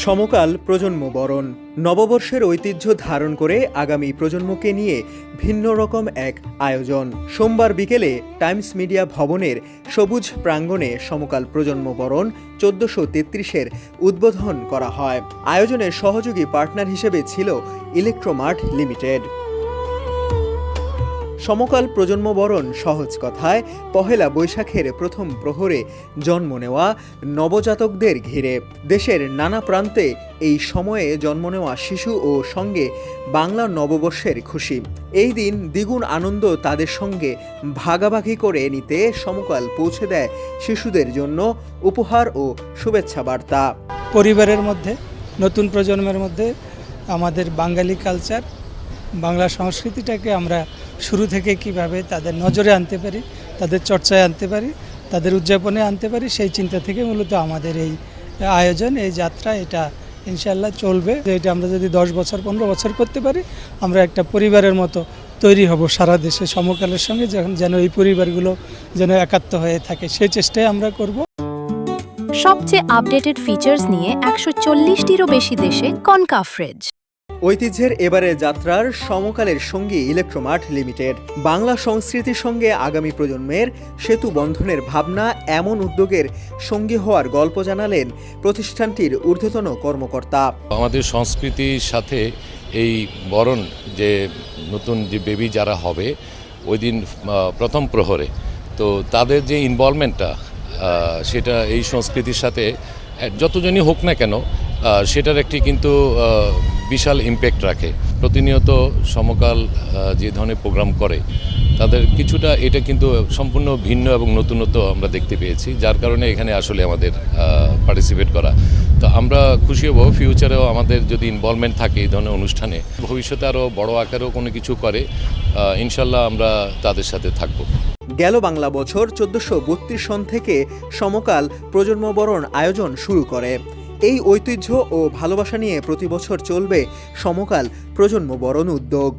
সমকাল প্রজন্ম বরণ নববর্ষের ঐতিহ্য ধারণ করে আগামী প্রজন্মকে নিয়ে ভিন্ন রকম এক আয়োজন। সোমবার বিকেলে টাইমস মিডিয়া ভবনের সবুজ প্রাঙ্গণে সমকাল প্রজন্ম বরণ 1433-এর উদ্বোধন করা হয়। আয়োজনের সহযোগী পার্টনার হিসেবে ছিল ইলেকট্রোমার্ট লিমিটেড। সমকাল প্রজন্ম বরণ সহজ কথায় পহেলা বৈশাখের প্রথম প্রহরে জন্ম নেওয়া নবজাতকদের ঘিরে। দেশের নানা প্রান্তে এই সময়ে জন্ম নেওয়া শিশু ও সঙ্গে বাংলা নববর্ষের খুশি। এই দিন দ্বিগুণ আনন্দ তাদের সঙ্গে ভাগাভাগি করে নিতে সমকাল পৌঁছে দেয় শিশুদের জন্য উপহার ও শুভেচ্ছা বার্তা। পরিবারের মধ্যে নতুন প্রজন্মের মধ্যে আমাদের বাঙালি কালচার, বাংলা সংস্কৃতিটাকে আমরা শুরু থেকে কিভাবে তাদের নজরে আনতে পারি, তাদের চর্চায় আনতে পারি, তাদের উদযাপনে আনতে পারি, সেই চিন্তা থেকে মূলত আমাদের এই আয়োজন, এই যাত্রা। এটা ইনশাল্লাহ চলবে। এটা আমরা যদি 10 বছর 15 বছর করতে পারি, আমরা একটা পরিবারের মতো তৈরি হব সারা দেশে সমকালের সঙ্গে, যেন এই পরিবারগুলো যেন একাত্ম হয়ে থাকে, সেই চেষ্টাই আমরা করব। সবচেয়ে আপডেটেড ফিচার্স নিয়ে 140টিরও বেশি দেশে কনকাফ্রেজ। ঐতিহ্যের এবারে যাত্রার সমকালের সঙ্গী ইলেকট্রোমার্ট লিমিটেড। বাংলা সংস্কৃতির সঙ্গে আগামী প্রজন্মের সেতু বন্ধনের ভাবনা, এমন উদ্যোগের সঙ্গী হওয়ার গল্প জানালেন প্রতিষ্ঠানটির ঊর্ধ্বতন কর্মকর্তা। আমাদের সংস্কৃতির সাথে এই বরণ, যে নতুন যে বেবি যারা হবে ওই দিন প্রথম প্রহরে, তো তাদের যে ইনভলভমেন্টটা সেটা এই সংস্কৃতির সাথে যতজনই হোক না কেন সেটার একটি কিন্তু বিশাল ইম্প্যাক্ট রাখে। প্রতিনিয়ত সমকাল যে ধরনের প্রোগ্রাম করে তাদের কিছুটা এটা কিন্তু সম্পূর্ণ ভিন্ন এবং নতুনত্ব আমরা দেখতে পেয়েছি, যার কারণে এখানে আসলে আমাদের পার্টিসিপেট করা। তো আমরা খুশি হব ফিউচারেও আমাদের যদি ইনভলভমেন্ট থাকে এই ধরনের অনুষ্ঠানে, ভবিষ্যতে আরও বড় আকারেও কোনো কিছু করে ইনশাল্লাহ আমরা তাদের সাথে থাকব। গেল বাংলা বছর 1432 সন থেকে সমকাল প্রজন্ম বরণ আয়োজন শুরু করে। এই ঐতিহ্য ও ভালোবাসা নিয়ে প্রতি বছর চলবে সমকাল প্রজন্ম বরণ উদ্যোগ।